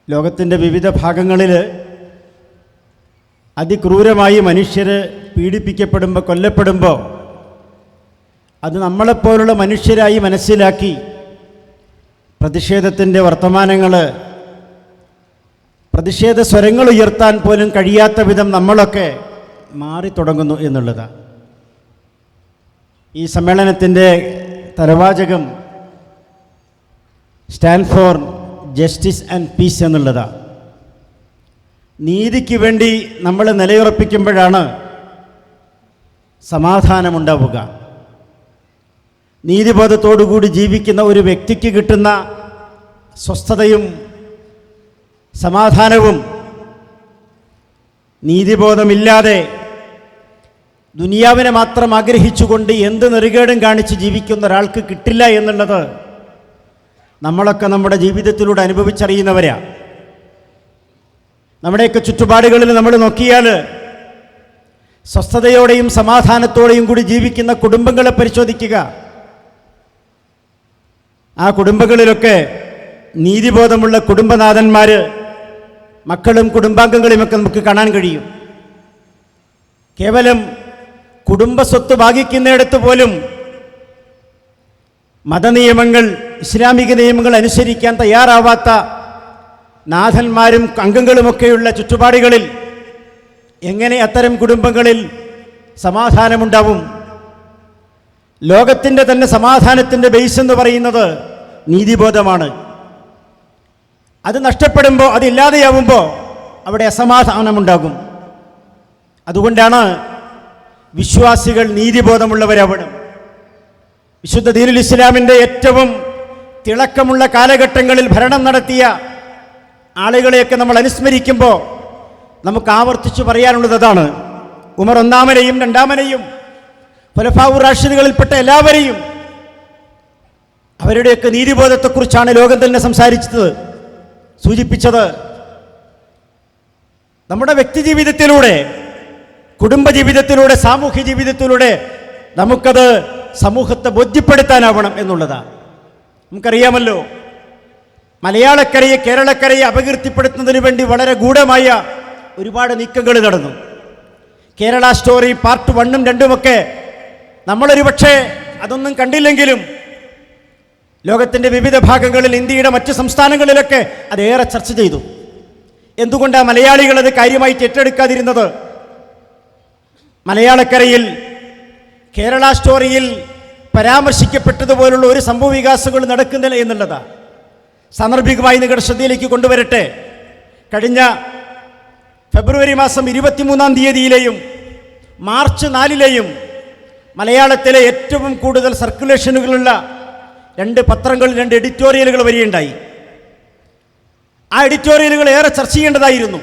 ലോകത്തിൻ്റെ വിവിധ ഭാഗങ്ങളിൽ അതിക്രൂരമായി മനുഷ്യർ പീഡിപ്പിക്കപ്പെടുമ്പോൾ, കൊല്ലപ്പെടുമ്പോൾ അത് നമ്മളെപ്പോലുള്ള മനുഷ്യരായി മനസ്സിലാക്കി പ്രതിഷേധത്തിൻ്റെ വർത്തമാനങ്ങൾ, പ്രതിഷേധ സ്വരങ്ങൾ ഉയർത്താൻ പോലും കഴിയാത്ത വിധം നമ്മളൊക്കെ മാറി തുടങ്ങുന്നു എന്നുള്ളതാണ്. ഈ സമ്മേളനത്തിൻ്റെ തലവാചകം stand for justice and peace എന്നുള്ളതാണ്. നീതിക്ക് വേണ്ടി നമ്മൾ നിലയുറപ്പിക്കുമ്പോഴാണ് സമാധാനമുണ്ടാവുക. നീതിബോധത്തോടുകൂടി ജീവിക്കുന്ന ഒരു വ്യക്തിക്ക് കിട്ടുന്ന സ്വസ്ഥതയും സമാധാനവും നീതിബോധമില്ലാതെ ദുനിയാവിനെ മാത്രം ആഗ്രഹിച്ചുകൊണ്ട് എന്ത് നെറുകേടും കാണിച്ച് ജീവിക്കുന്ന ഒരാൾക്ക് കിട്ടില്ല എന്നുള്ളത് നമ്മളൊക്കെ നമ്മുടെ ജീവിതത്തിലൂടെ അനുഭവിച്ചറിയുന്നവരാണ്. നമ്മുടെയൊക്കെ ചുറ്റുപാടുകളിൽ നമ്മൾ നോക്കിയാൽ സ്വസ്ഥതയോടെയും സമാധാനത്തോടെയും കൂടി ജീവിക്കുന്ന കുടുംബങ്ങളെ പരിശോധിക്കുക. ആ കുടുംബങ്ങളിലൊക്കെ നീതിബോധമുള്ള കുടുംബനാഥന്മാർ, മക്കളും കുടുംബാംഗങ്ങളുമൊക്കെ നമുക്ക് കാണാൻ കഴിയും. കേവലം കുടുംബസ്വത്ത് ഭാഗിക്കുന്നിടത്ത് പോലും മതനിയമങ്ങൾ, ഇസ്ലാമിക നിയമങ്ങൾ അനുസരിക്കാൻ തയ്യാറാവാത്ത നാഥന്മാരും അംഗങ്ങളുമൊക്കെയുള്ള ചുറ്റുപാടുകളിൽ എങ്ങനെ അത്തരം കുടുംബങ്ങളിൽ സമാധാനമുണ്ടാവും? ലോകത്തിൻ്റെ തന്നെ സമാധാനത്തിൻ്റെ ബേസ് എന്ന് പറയുന്നത് നീതിബോധമാണ്. അത് നഷ്ടപ്പെടുമ്പോൾ, അതില്ലാതെയാവുമ്പോൾ അവിടെ അസമാധാനമുണ്ടാകും. അതുകൊണ്ടാണ് വിശ്വാസികൾ നീതിബോധമുള്ളവരാവണം. വിശുദ്ധ ദീനുൽ ഇസ്ലാമിൻ്റെ ഏറ്റവും തിളക്കമുള്ള കാലഘട്ടങ്ങളിൽ ഭരണം നടത്തിയ ആളുകളെയൊക്കെ നമ്മൾ അനുസ്മരിക്കുമ്പോൾ നമുക്ക് ആവർത്തിച്ചു പറയാനുള്ളത് അതാണ്. ഉമർ ഒന്നാമനെയും രണ്ടാമനെയും ഖുലഫാഉർ റാഷിദുകളിൽപ്പെട്ട എല്ലാവരെയും, അവരുടെയൊക്കെ നീതിബോധത്തെക്കുറിച്ചാണ് ലോകം തന്നെ സംസാരിച്ചത്, സൂചിപ്പിച്ചത്. നമ്മുടെ വ്യക്തിജീവിതത്തിലൂടെ, കുടുംബജീവിതത്തിലൂടെ, സാമൂഹ്യ ജീവിതത്തിലൂടെ നമുക്കത് സമൂഹത്തെ ബോധ്യപ്പെടുത്താനാവണം എന്നുള്ളതാണ്. നമുക്കറിയാമല്ലോ, മലയാളക്കരയെ, കേരളക്കരയെ അപകീർത്തിപ്പെടുത്തുന്നതിന് വേണ്ടി വളരെ ഗൂഢമായ ഒരുപാട് നീക്കങ്ങൾ നടന്നു. കേരള സ്റ്റോറി പാർട്ട് 1ഉം 2ഉമൊക്കെ നമ്മളൊരു പക്ഷേ അതൊന്നും കണ്ടില്ലെങ്കിലും ലോകത്തിൻ്റെ വിവിധ ഭാഗങ്ങളിൽ, ഇന്ത്യയുടെ മറ്റ് സംസ്ഥാനങ്ങളിലൊക്കെ അതേറെ ചർച്ച ചെയ്തു. എന്തുകൊണ്ടാണ് മലയാളികൾ അത് കാര്യമായിട്ട് ഏറ്റെടുക്കാതിരുന്നത്? മലയാളക്കരയിൽ കേരള സ്റ്റോറിയിൽ പരാമർശിക്കപ്പെട്ടതുപോലുള്ള ഒരു സംഭവ വികാസങ്ങൾ നടക്കുന്നില്ല എന്നുള്ളതാണ്. സാന്ദർഭികമായി നിങ്ങളുടെ ശ്രദ്ധയിലേക്ക് കൊണ്ടുവരട്ടെ. കഴിഞ്ഞ ഫെബ്രുവരി മാസം 23-ാം തീയതിയിലെയും മാർച്ച് 4-ലെയും മലയാളത്തിലെ ഏറ്റവും കൂടുതൽ സർക്കുലേഷനുകളുള്ള 2 പത്രങ്ങൾ, 2 എഡിറ്റോറിയലുകൾ വരികയുണ്ടായി. ആ എഡിറ്റോറിയലുകൾ ഏറെ ചർച്ച ചെയ്യേണ്ടതായിരുന്നു.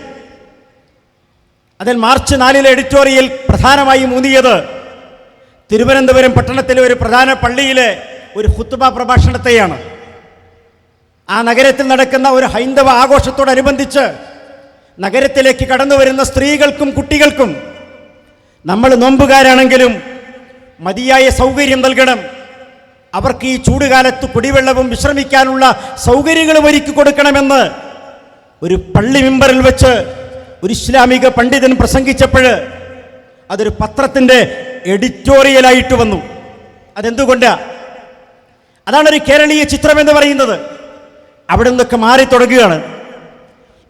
അതിൽ മാർച്ച് 4-ലെ എഡിറ്റോറിയൽ പ്രധാനമായും ഊന്നിയത് തിരുവനന്തപുരം പട്ടണത്തിലെ ഒരു പ്രധാന പള്ളിയിലെ ഒരു ഖുത്ബ പ്രഭാഷണത്തെയാണ്. ആ നഗരത്തിൽ നടക്കുന്ന ഒരു ഹൈന്ദവ ആഘോഷത്തോടനുബന്ധിച്ച് നഗരത്തിലേക്ക് കടന്നു വരുന്ന സ്ത്രീകൾക്കും കുട്ടികൾക്കും നമ്മൾ നോമ്പുകാരാണെങ്കിലും മതിയായ സൗകര്യം നൽകണം, അവർക്ക് ഈ ചൂടുകാലത്ത് കുടിവെള്ളവും വിശ്രമിക്കാനുള്ള സൗകര്യങ്ങളും ഒരുക്കി കൊടുക്കണമെന്ന് ഒരു പള്ളി മിമ്പറിൽ വെച്ച് ഒരു ഇസ്ലാമിക പണ്ഡിതൻ പ്രസംഗിച്ചപ്പോൾ അതൊരു പത്രത്തിൻ്റെ എഡിറ്റോറിയലായിട്ട് വന്നു. അതെന്തുകൊണ്ടാണ്? അതാണ് ഒരു കേരളീയ ചിത്രം എന്ന് പറയുന്നത്. അവിടെ നിന്നൊക്കെ മാറി തുടങ്ങുകയാണ്.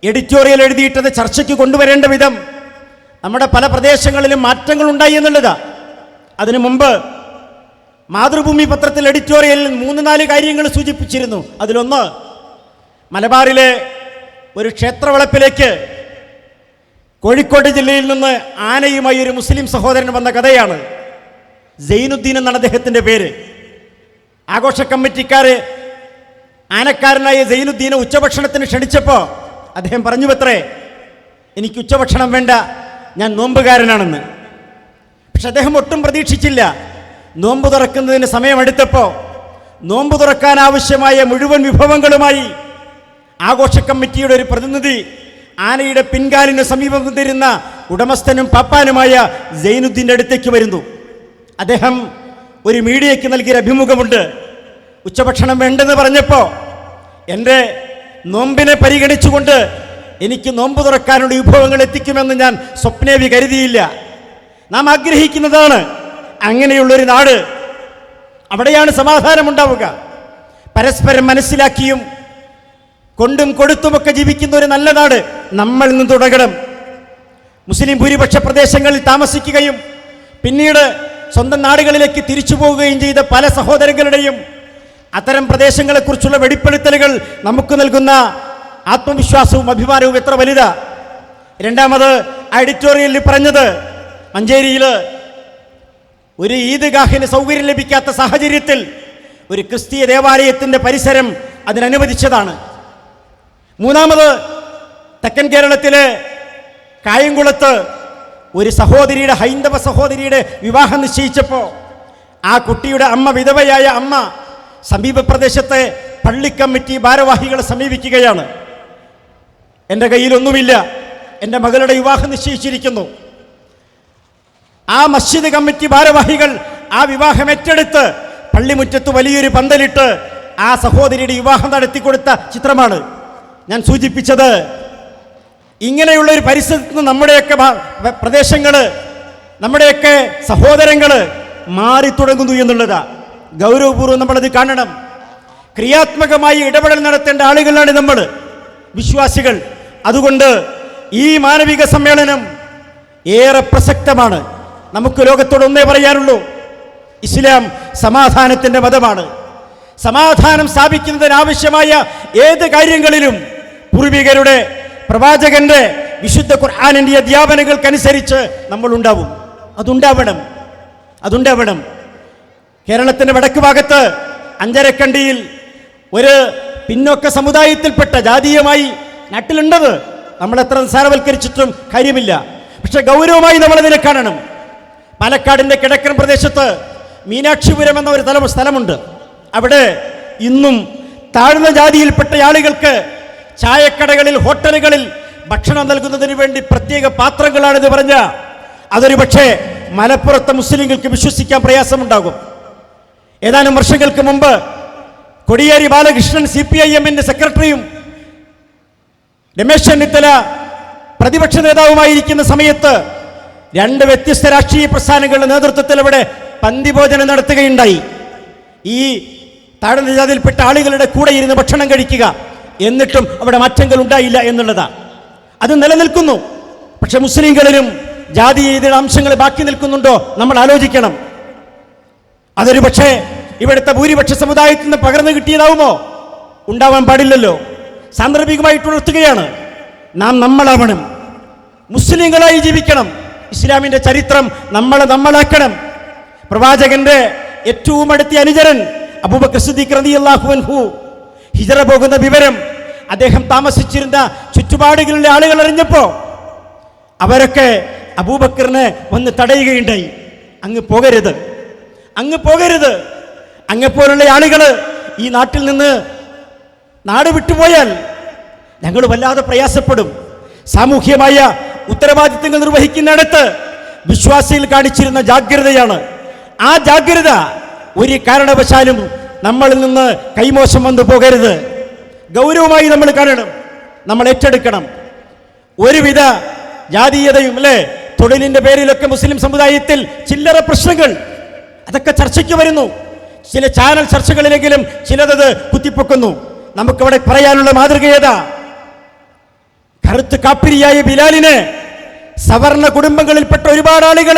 എഡിറ്റോറിയൽ എഴുതിയിട്ടത് ചർച്ചയ്ക്ക് കൊണ്ടുവരേണ്ട വിധം നമ്മുടെ പല പ്രദേശങ്ങളിലും മാറ്റങ്ങൾ ഉണ്ടായി എന്നുള്ളതാണ്. അതിനു മുമ്പ് മാതൃഭൂമി പത്രത്തിൽ എഡിറ്റോറിയലിൽ 3-4 കാര്യങ്ങൾ സൂചിപ്പിച്ചിരുന്നു. അതിലൊന്ന്, മലബാറിലെ ഒരു ക്ഷേത്രവളപ്പിലേക്ക് കോഴിക്കോട് ജില്ലയിൽ നിന്ന് ആനയുമായി ഒരു മുസ്ലിം സഹോദരൻ വന്ന കഥയാണ്. സൈനുദ്ദീൻ എന്നാണ് അദ്ദേഹത്തിൻ്റെ പേര്. ആഘോഷ കമ്മിറ്റിക്കാർ ആനക്കാരനായ സൈനുദ്ദീനെ ഉച്ചഭക്ഷണത്തിന് ക്ഷണിച്ചപ്പോൾ അദ്ദേഹം പറഞ്ഞു അത്രേ, എനിക്ക് ഉച്ചഭക്ഷണം വേണ്ട, ഞാൻ നോമ്പുകാരനാണെന്ന്. പക്ഷെ അദ്ദേഹം ഒട്ടും പ്രതീക്ഷിച്ചില്ല. നോമ്പ് തുറക്കുന്നതിന് സമയമെടുത്തപ്പോൾ നോമ്പ് തുറക്കാൻ ആവശ്യമായ മുഴുവൻ വിഭവങ്ങളുമായി ആഘോഷ കമ്മിറ്റിയുടെ ഒരു പ്രതിനിധി ആനയുടെ പിൻകാലിന് സമീപം നിന്നിരുന്ന ഉടമസ്ഥനും പാപ്പാനുമായ സൈനുദ്ദീൻ്റെ അടുത്തേക്ക് വരുന്നു. അദ്ദേഹം ഒരു മീഡിയയ്ക്ക് നൽകിയ അഭിമുഖമുണ്ട്. ഉച്ചഭക്ഷണം വേണ്ടെന്ന് പറഞ്ഞപ്പോൾ എൻ്റെ നോമ്പിനെ പരിഗണിച്ചുകൊണ്ട് എനിക്ക് നോമ്പ് തുറക്കാനുള്ള വിഭവങ്ങൾ എത്തിക്കുമെന്ന് ഞാൻ സ്വപ്നേവി കരുതിയില്ല. നാം ആഗ്രഹിക്കുന്നതാണ് അങ്ങനെയുള്ളൊരു നാട്. അവിടെയാണ് സമാധാനമുണ്ടാവുക. പരസ്പരം മനസ്സിലാക്കിയും കൊണ്ടും കൊടുത്തുമൊക്കെ ജീവിക്കുന്ന ഒരു നല്ല നാട് നമ്മൾ നിന്ന് തുടങ്ങണം. മുസ്ലിം ഭൂരിപക്ഷ പ്രദേശങ്ങളിൽ താമസിക്കുകയും പിന്നീട് സ്വന്തം നാടുകളിലേക്ക് തിരിച്ചു പോവുകയും ചെയ്ത പല സഹോദരങ്ങളുടെയും അത്തരം പ്രദേശങ്ങളെക്കുറിച്ചുള്ള വെളിപ്പെടുത്തലുകൾ നമുക്ക് നൽകുന്ന ആത്മവിശ്വാസവും അഭിമാനവും എത്ര വലുതാ. രണ്ടാമത് എഡിറ്റോറിയലിൽ പറഞ്ഞത്, മഞ്ചേരിയിൽ ഒരു ഈദ്ഗാഹിന് സൗകര്യം ലഭിക്കാത്ത സാഹചര്യത്തിൽ ഒരു ക്രിസ്തീയ ദേവാലയത്തിൻ്റെ പരിസരം അതിനനുവദിച്ചതാണ്. മൂന്നാമത് തെക്കൻ കേരളത്തിലെ കായംകുളത്ത് ഒരു സഹോദരിയുടെ, ഹൈന്ദവ സഹോദരിയുടെ വിവാഹം നിശ്ചയിച്ചപ്പോൾ ആ കുട്ടിയുടെ അമ്മ, വിധവയായ അമ്മ, സമീപ പ്രദേശത്തെ പള്ളി കമ്മിറ്റി ഭാരവാഹികളെ സമീപിക്കുകയാണ്. എൻ്റെ കയ്യിലൊന്നുമില്ല, എൻ്റെ മകളുടെ വിവാഹം നിശ്ചയിച്ചിരിക്കുന്നു. ആ മസ്ജിദ് കമ്മിറ്റി ഭാരവാഹികൾ ആ വിവാഹം ഏറ്റെടുത്ത് പള്ളിമുറ്റത്ത് വലിയൊരു പന്തലിട്ട് ആ സഹോദരിയുടെ വിവാഹം നടത്തിക്കൊടുത്ത ചിത്രമാണ് ഞാൻ സൂചിപ്പിച്ചത്. ഇങ്ങനെയുള്ള ഒരു പരിസരത്ത് നിന്ന് നമ്മുടെയൊക്കെ പ്രദേശങ്ങൾ, നമ്മുടെയൊക്കെ സഹോദരങ്ങൾ മാറി തുടങ്ങുന്നു എന്നുള്ളതാ. ഗൗരവപൂർവ്വം നമ്മളത് കാണണം. ക്രിയാത്മകമായി ഇടപെടൽ നടത്തേണ്ട ആളുകളാണ് നമ്മൾ, വിശ്വാസികൾ. അതുകൊണ്ട് ഈ മാനവിക സമ്മേളനം ഏറെ പ്രസക്തമാണ്. നമുക്ക് ലോകത്തോട് ഒന്നേ പറയാനുള്ളൂ, ഇസ്ലാം സമാധാനത്തിൻ്റെ മതമാണ്. സമാധാനം സ്ഥാപിക്കുന്നതിനാവശ്യമായ ഏത് കാര്യങ്ങളിലും പൂർവികരുടെ, പ്രവാചകന്റെ, വിശുദ്ധ ഖുർആനിൻ്റെ അധ്യാപനങ്ങൾക്കനുസരിച്ച് നമ്മൾ ഉണ്ടാവും. അതുണ്ടാവണം. കേരളത്തിൻ്റെ വടക്ക് ഭാഗത്ത് അഞ്ചരക്കണ്ടിയിൽ ഒരു പിന്നോക്ക സമുദായത്തിൽപ്പെട്ട ജാതീയമായി നാട്ടിലുണ്ടത്. നമ്മളെത്ര നിസ്സാരവൽക്കരിച്ചിട്ടും കാര്യമില്ല. പക്ഷെ ഗൗരവമായി നമ്മളതിനെ കാണണം. പാലക്കാടിൻ്റെ കിഴക്കൻ പ്രദേശത്ത് മീനാക്ഷിപുരം എന്ന ഒരു സ്ഥലമുണ്ട്. അവിടെ ഇന്നും താഴ്ന്ന ജാതിയിൽപ്പെട്ട ആളുകൾക്ക് ചായക്കടകളിൽ, ഹോട്ടലുകളിൽ ഭക്ഷണം നൽകുന്നതിന് വേണ്ടി പ്രത്യേക പാത്രങ്ങളാണെന്ന് പറഞ്ഞ അതൊരു പക്ഷേ മലപ്പുറത്തെ മുസ്ലിങ്ങൾക്ക് വിശ്വസിക്കാൻ പ്രയാസമുണ്ടാകും. ഏതാനും വർഷങ്ങൾക്ക് മുമ്പ് കൊടിയേരി ബാലകൃഷ്ണൻ CPIM-ന്റെ സെക്രട്ടറിയും രമേശ് ചെന്നിത്തല പ്രതിപക്ഷ നേതാവുമായിരിക്കുന്ന സമയത്ത് രണ്ട് വ്യത്യസ്ത രാഷ്ട്രീയ പ്രസ്ഥാനങ്ങളുടെ നേതൃത്വത്തിൽ അവിടെ പന്തിഭോജനം നടത്തുകയുണ്ടായി. ഈ താഴ്ന്ന ജാതിയിൽപ്പെട്ട ആളുകളുടെ കൂടെ ഇരുന്ന് ഭക്ഷണം കഴിക്കുക, എന്നിട്ടും അവിടെ മാറ്റങ്ങൾ ഉണ്ടായില്ല എന്നുള്ളതാണ്. അത് നിലനിൽക്കുന്നു. പക്ഷെ മുസ്ലിങ്ങളിലും ജാതീയതയുടെ അംശങ്ങൾ ബാക്കി നിൽക്കുന്നുണ്ടോ നമ്മൾ ആലോചിക്കണം. അതൊരു പക്ഷേ ഇവിടുത്തെ ഭൂരിപക്ഷ സമുദായത്തിൽ നിന്ന് പകർന്നു കിട്ടിയതാവുമോ? ഉണ്ടാവാൻ പാടില്ലല്ലോ. സാന്ദർഭികമായിട്ട് ഉണർത്തുകയാണ്. നമ്മളാവണം, മുസ്ലിങ്ങളായി ജീവിക്കണം. ഇസ്ലാമിൻ്റെ ചരിത്രം നമ്മളാക്കണം. പ്രവാചകന്റെ ഏറ്റവും അടുത്ത അനുചരൻ അബൂബക്കർ സിദ്ദീഖ് റളിയല്ലാഹു അൻഹു ഹിജറ പോകുന്ന വിവരം അദ്ദേഹം താമസിച്ചിരുന്ന ചുറ്റുപാടുകളിലെ ആളുകൾ അറിഞ്ഞപ്പോൾ അവരൊക്കെ അബൂബക്കറിനെ വന്ന് തടയുകയുണ്ടായി. അങ്ങ് പോകരുത്. അങ്ങെപ്പോലുള്ള ആളുകൾ ഈ നാട്ടിൽ നിന്ന് നാട് വിട്ടുപോയാൽ ഞങ്ങൾ വല്ലാതെ പ്രയാസപ്പെടും. സാമൂഹ്യമായ ഉത്തരവാദിത്തങ്ങൾ നിർവഹിക്കുന്നിടത്ത് വിശ്വാസികൾ കാണിച്ചിരുന്ന ജാഗ്രതയാണ്. ആ ജാഗ്രത ഒരു കാരണവശാലും നമ്മളിൽ നിന്ന് കൈമോശം വന്നു പോകരുത്. ഗൗരവമായി നമ്മൾ കാണണം, നമ്മൾ ഏറ്റെടുക്കണം. ഒരുവിധ ജാതീയതയും തൊഴിലിൻ്റെ പേരിലൊക്കെ മുസ്ലിം സമുദായത്തിൽ ചില്ലറ പ്രശ്നങ്ങൾ അതൊക്കെ ചർച്ചയ്ക്ക് വരുന്നു. ചില ചാനൽ ചർച്ചകളിലെങ്കിലും ചിലത് കുത്തിപ്പൊക്കുന്നു. നമുക്കവിടെ പറയാനുള്ള മാതൃക ഏതാ? കറുത്ത് കാപ്പിരിയായ ബിലാലിനെ സവർണ കുടുംബങ്ങളിൽപ്പെട്ട ഒരുപാട് ആളുകൾ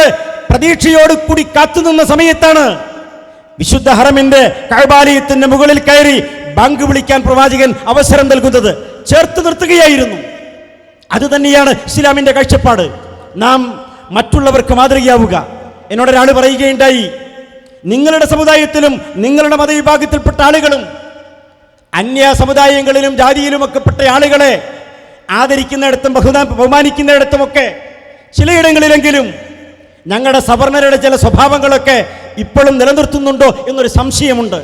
പ്രതീക്ഷയോടുകൂടി കാത്തുനിന്ന സമയത്താണ് വിശുദ്ധ ഹറമിന്റെ കഅബാലയത്തിന്റെ മുകളിൽ കയറി ബാങ്ക് വിളിക്കാൻ പ്രവാചകൻ അവസരം നൽകുന്നത്. ചേർത്ത് നിർത്തുകയായിരുന്നു. അതുതന്നെയാണ് ഇസ്ലാമിന്റെ കാഴ്ചപ്പാട്. നാം മറ്റുള്ളവർക്ക് മാതൃകയാവുക. എന്നോടൊരാൾ പറയുകയുണ്ടായി, നിങ്ങളുടെ സമുദായത്തിലും നിങ്ങളുടെ മതവിഭാഗത്തിൽപ്പെട്ട ആളുകളും അന്യ സമുദായങ്ങളിലും ജാതിയിലുമൊക്കെ പെട്ട ആളുകളെ ആദരിക്കുന്നിടത്തും ബഹുമാനിക്കുന്നിടത്തുമൊക്കെ ചിലയിടങ്ങളിലെങ്കിലും ഞങ്ങളുടെ സവർണരുടെ ചില സ്വഭാവങ്ങളൊക്കെ ഇപ്പോഴും നിലനിർത്തുന്നുണ്ടോ എന്നൊരു സംശയമുണ്ട്.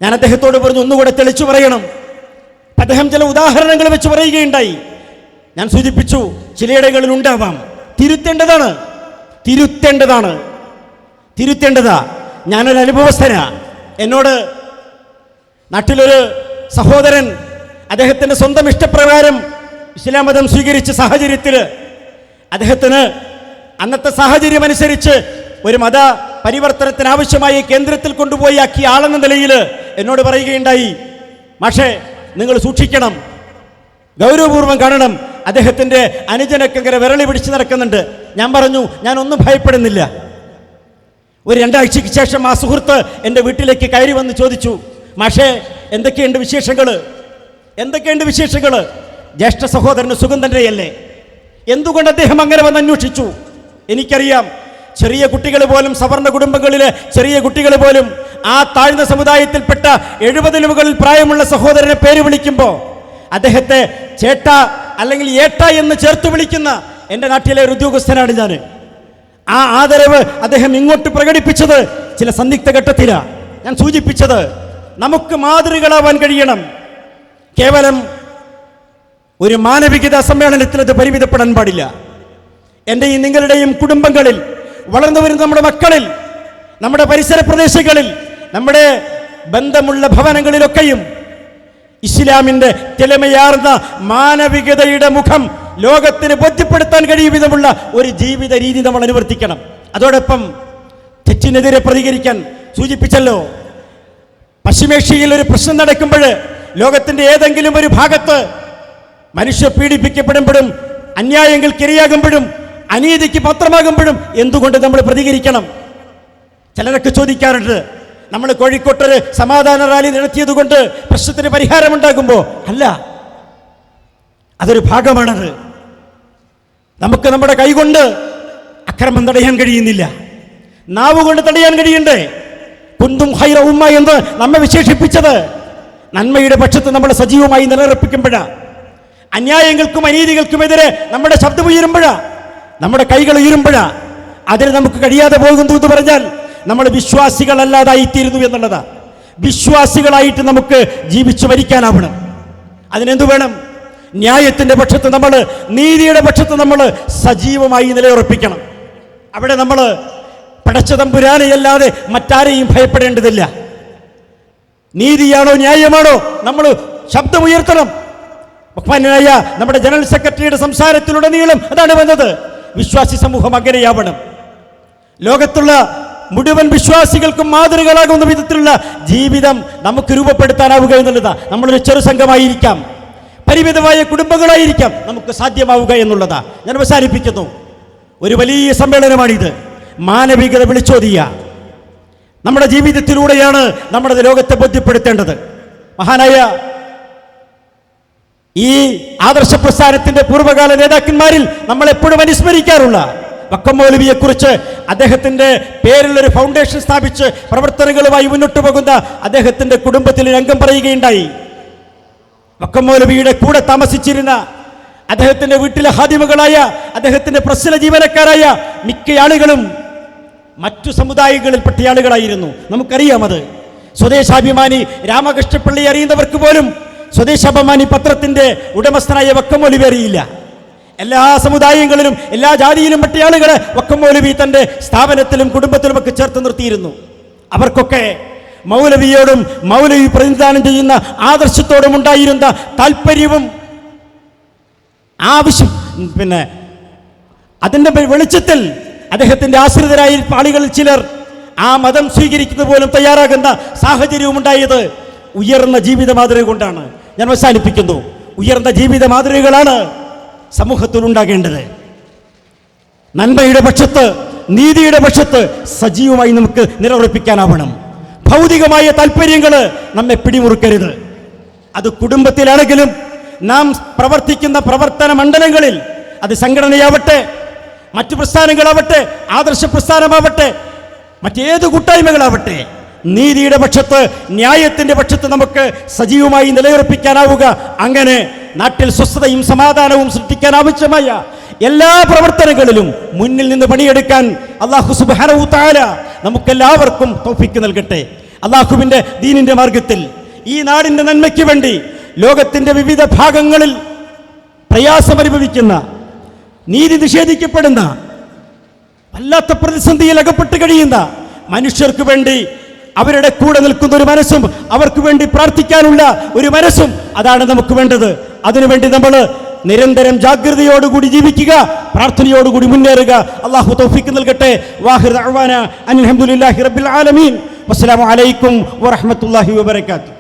ഞാൻ അദ്ദേഹത്തോട് പറഞ്ഞു, ഒന്നുകൂടെ തെളിച്ചു പറയണം. അദ്ദേഹം ചില ഉദാഹരണങ്ങൾ വെച്ച് പറയുകയുണ്ടായി. ഞാൻ സൂചിപ്പിച്ചു, ചിലയിടങ്ങളിൽ ഉണ്ടാവാം. തിരുത്തേണ്ടതാ. ഞാനൊരു അനുഭവസ്ഥനാ. എന്നോട് നാട്ടിലൊരു സഹോദരൻ അദ്ദേഹത്തിൻ്റെ സ്വന്തം ഇഷ്ടപ്രകാരം ഇസ്ലാം മതം സ്വീകരിച്ച സാഹചര്യത്തിൽ അദ്ദേഹത്തിന് അന്നത്തെ സാഹചര്യം അനുസരിച്ച് ഒരു മത പരിവർത്തനത്തിന് ആവശ്യമായി കേന്ദ്രത്തിൽ കൊണ്ടുപോയി ആക്കിയ ആളെന്ന നിലയിൽ എന്നോട് പറയുകയുണ്ടായി, മാഷേ നിങ്ങൾ സൂക്ഷിക്കണം, ഗൗരവപൂർവ്വം കാണണം, അദ്ദേഹത്തിൻ്റെ അനുജനൊക്കെ ഇങ്ങനെ വിരളി പിടിച്ച് നടക്കുന്നുണ്ട്. ഞാൻ പറഞ്ഞു ഞാനൊന്നും ഭയപ്പെടുന്നില്ല. ഒരു 2 ആഴ്ചയ്ക്ക് ശേഷം ആ സുഹൃത്ത് എൻ്റെ വീട്ടിലേക്ക് കയറി വന്ന് ചോദിച്ചു, മാഷേ എന്തൊക്കെയുണ്ട് വിശേഷങ്ങൾ? ജ്യേഷ്ഠ സഹോദരന് സുഖം തന്നെയല്ലേ? എന്തുകൊണ്ട് അദ്ദേഹം അങ്ങനെ വന്ന് അന്വേഷിച്ചു? എനിക്കറിയാം, ചെറിയ കുട്ടികൾ പോലും, സവർണ കുടുംബങ്ങളിലെ ചെറിയ കുട്ടികൾ പോലും ആ താഴ്ന്ന സമുദായത്തിൽപ്പെട്ട 70 മുകളിൽ പ്രായമുള്ള സഹോദരനെ പേര് വിളിക്കുമ്പോൾ അദ്ദേഹത്തെ ചേട്ട അല്ലെങ്കിൽ ഏട്ട എന്ന് ചേർത്ത് വിളിക്കുന്ന എൻ്റെ നാട്ടിലെ ഒരു ഉദ്യോഗസ്ഥനാണ് ഞാൻ. ആ ആദരവ് അദ്ദേഹം ഇങ്ങോട്ട് പ്രകടിപ്പിച്ചത് ചില സന്ദിഗ്ധ ഘട്ടത്തിലാണ്. ഞാൻ സൂചിപ്പിച്ചത് നമുക്ക് മാതൃകളാവാൻ കഴിയണം. കേവലം ഒരു മാനവികതാ സമ്മേളനത്തിൽ അത് പരിമിതപ്പെടാൻ പാടില്ല. എൻ്റെയും നിങ്ങളുടെയും കുടുംബങ്ങളിൽ വളർന്നു വരുന്ന നമ്മുടെ മക്കളിൽ, നമ്മുടെ പരിസര പ്രദേശങ്ങളിൽ, നമ്മുടെ ബന്ധമുള്ള ഭവനങ്ങളിലൊക്കെയും ഇസ്ലാമിൻ്റെ തെളിമയാർന്ന മാനവികതയുടെ മുഖം ലോകത്തിന് ബോധ്യപ്പെടുത്താൻ കഴിയും വിധമുള്ള ഒരു ജീവിത രീതി നമ്മൾ അനുവർത്തിക്കണം. അതോടൊപ്പം തെറ്റിനെതിരെ പ്രതികരിക്കാൻ സൂചിപ്പിച്ചല്ലോ. പശ്ചിമേഷ്യയിൽ ഒരു പ്രശ്നം നടക്കുമ്പോൾ ലോകത്തിൻ്റെ ഏതെങ്കിലും ഒരു ഭാഗത്ത് മനുഷ്യ പീഡിപ്പിക്കപ്പെടുമ്പോഴും അന്യായങ്ങൾക്ക് ഇരയാകുമ്പോഴും അനീതിക്ക് പാത്രമാകുമ്പോഴും എന്തുകൊണ്ട് നമ്മൾ പ്രതികരിക്കണം? ചിലരൊക്കെ ചോദിക്കാറുണ്ട്, നമ്മൾ കോഴിക്കോട്ടൊരു സമാധാന റാലി നടത്തിയത് കൊണ്ട് പ്രശ്നത്തിന് പരിഹാരമുണ്ടാകുമ്പോൾ അല്ല, അതൊരു ഭാഗമാണത്. നമുക്ക് നമ്മുടെ കൈകൊണ്ട് അക്രമം തടയാൻ കഴിയുന്നില്ല, നാവ് കൊണ്ട് തടയാൻ കഴിയണ്ടേ? കുന്തും ഖൈറ ഉമ്മ എന്ന് നമ്മെ വിശേഷിപ്പിച്ചത് നന്മയുടെ പക്ഷത്ത് നമ്മൾ സജീവമായി നിലനിർപ്പിക്കുമ്പോഴാണ്. അന്യായങ്ങൾക്കും അനീതികൾക്കുമെതിരെ നമ്മുടെ ശബ്ദം ഉയരുമ്പോഴാണ്, നമ്മുടെ കൈകൾ ഉയരുമ്പോഴാണ്. അതിന് നമുക്ക് കഴിയാതെ പോകുന്നു എന്ന് പറഞ്ഞാൽ നമ്മൾ വിശ്വാസികളല്ലാതായിത്തീരുന്നു എന്നുള്ളതാണ്. വിശ്വാസികളായിട്ട് നമുക്ക് ജീവിച്ചു മരിക്കാനാവണം. അതിനെന്തു വേണം? ന്യായത്തിൻ്റെ പക്ഷത്ത് നമ്മൾ, നീതിയുടെ പക്ഷത്ത് നമ്മൾ സജീവമായി നിലയുറപ്പിക്കണം. അവിടെ നമ്മൾ പടച്ച തമ്പുരാനെയല്ലാതെ മറ്റാരെയും ഭയപ്പെടേണ്ടതില്ല. നീതിയാണോ ന്യായമാണോ നമ്മൾ ശബ്ദമുയർത്തണം. ബഹുമാന്യനായ നമ്മുടെ ജനറൽ സെക്രട്ടറിയുടെ സംസാരത്തിലുടനീളം അതാണ് വന്നത്. വിശ്വാസി സമൂഹം അങ്ങനെയാവണം. ലോകത്തുള്ള മുഴുവൻ വിശ്വാസികൾക്കും മാതൃകളാകുന്ന വിധത്തിലുള്ള ജീവിതം നമുക്ക് രൂപപ്പെടുത്താനാവുക എന്നുള്ളതാണ്. നമ്മളൊരു ചെറു സംഘമായിരിക്കാം, പരിമിതമായ കുടുംബങ്ങളായിരിക്കാം, നമുക്ക് സാധ്യമാവുക എന്നുള്ളതാണ്. ഞാൻ അവസാനിപ്പിക്കുന്നു. ഒരു വലിയ സമ്മേളനമാണിത്. മാനവികത വിളിച്ചോതിയ നമ്മുടെ ജീവിതത്തിലൂടെയാണ് നമ്മളത് ലോകത്തെ ബോധ്യപ്പെടുത്തേണ്ടത്. മഹാനായ ഈ ആദർശ പ്രസ്ഥാനത്തിന്റെ പൂർവ്വകാല നേതാക്കന്മാരിൽ നമ്മൾ എപ്പോഴും അനുസ്മരിക്കാറുള്ള വക്കം മൗലവിയെ കുറിച്ച് അദ്ദേഹത്തിന്റെ പേരിലൊരു ഫൗണ്ടേഷൻ സ്ഥാപിച്ച് പ്രവർത്തനങ്ങളുമായി മുന്നോട്ട് പോകുന്ന അദ്ദേഹത്തിന്റെ കുടുംബത്തിൽ രംഗം പറയുകയുണ്ടായി. വക്കം മൗലവിയുടെ കൂടെ താമസിച്ചിരുന്ന അദ്ദേഹത്തിന്റെ വീട്ടിലെ ഹാദിമകളായ അദ്ദേഹത്തിന്റെ പ്രശ്ന ജീവനക്കാരായ മിക്ക ആളുകളും മറ്റു സമുദായങ്ങളിൽപ്പെട്ട ആളുകളായിരുന്നു. നമുക്കറിയാം അത്. സ്വദേശാഭിമാനി രാമകൃഷ്ണപിള്ളയെ അറിയുന്നവർക്ക് പോലും സ്വദേശാഭിമാനി പത്രത്തിന്റെ ഉടമസ്ഥനായ വക്കം മൗലവി അറിയില്ല. എല്ലാ സമുദായങ്ങളിലും എല്ലാ ജാതിയിലും പെട്ട ആളുകളെ വക്കം മൗലവി തന്റെ സ്ഥാപനത്തിലും കുടുംബത്തിലുമൊക്കെ ചേർത്ത് നിർത്തിയിരുന്നു. അവർക്കൊക്കെ മൗലവിയോടും മൗലവി പ്രതിനിധാനം ചെയ്യുന്ന ആദർശത്തോടും ഉണ്ടായിരുന്ന താല്പര്യവും ആവശ്യം, പിന്നെ അതിൻ്റെ വെളിച്ചത്തിൽ അദ്ദേഹത്തിന്റെ ആശ്രിതരായ ആളുകളിൽ ചിലർ ആ മതം സ്വീകരിക്കുന്നത് പോലും തയ്യാറാകുന്ന സാഹചര്യവും ഉണ്ടായത് ഉയർന്ന ജീവിത മാതൃക കൊണ്ടാണ്. ഞാൻ അവസാനിപ്പിക്കുന്നു. ഉയർന്ന ജീവിത മാതൃകകളാണ് സമൂഹത്തിൽ ഉണ്ടാകേണ്ടത്. നന്മയുടെ പക്ഷത്ത്, നീതിയുടെ പക്ഷത്ത് സജീവമായി നമുക്ക് നിലയുറപ്പിക്കാനാവണം. ഭൗതികമായ താല്പര്യങ്ങൾ നമ്മെ പിടിമുറുക്കരുത്. അത് കുടുംബത്തിലാണെങ്കിലും നാം പ്രവർത്തിക്കുന്ന പ്രവർത്തന മണ്ഡലങ്ങളിൽ, അത് സംഘടനയാവട്ടെ, മറ്റു പ്രസ്ഥാനങ്ങളാവട്ടെ, ആദർശ പ്രസ്ഥാനമാവട്ടെ, മറ്റേത് കൂട്ടായ്മകളാവട്ടെ, നീതിയുടെ പക്ഷത്ത്, ന്യായത്തിൻ്റെ പക്ഷത്ത് നമുക്ക് സജീവമായി നിലയുറപ്പിക്കാനാവുക. അങ്ങനെ നാട്ടിൽ സ്വസ്ഥതയും സമാധാനവും സൃഷ്ടിക്കാൻ ആവശ്യമായ എല്ലാ പ്രവർത്തനങ്ങളിലും മുന്നിൽ നിന്ന് പണിയെടുക്കാൻ അല്ലാഹു സുബ്ഹാനഹു തആല നമുക്കെല്ലാവർക്കും തൗഫീക്ക് നൽകട്ടെ. അല്ലാഹുവിൻ്റെ ദീനിൻ്റെ മാർഗത്തിൽ ഈ നാടിൻ്റെ നന്മയ്ക്ക് വേണ്ടി ലോകത്തിൻ്റെ വിവിധ ഭാഗങ്ങളിൽ പ്രയാസമനുഭവിക്കുന്ന, നീതി നിഷേധിക്കപ്പെടുന്ന, വല്ലാത്ത പ്രതിസന്ധിയിൽ അകപ്പെട്ട് കഴിയുന്ന മനുഷ്യർക്ക് വേണ്ടി അവരുടെ കൂടെ നിൽക്കുന്ന ഒരു മനസ്സും അവർക്ക് വേണ്ടി പ്രാർത്ഥിക്കാനുള്ള ഒരു മനസ്സും, അതാണ് നമുക്ക് വേണ്ടത്. അതിനുവേണ്ടി നമ്മൾ നിരന്തരം ജാഗ്രതയോടുകൂടി ജീവിക്കുക, പ്രാർത്ഥനയോടുകൂടി മുന്നേറുക. അല്ലാഹു തൗഫീഖ് നൽകട്ടെ. വാഹിർ ദഅ്വാന അൽഹംദുലില്ലാഹി റബ്ബിൽ ആലമീൻ. വസ്സലാമു അലൈക്കും വറഹ്മത്തുള്ളാഹി വബറകാതുഹു.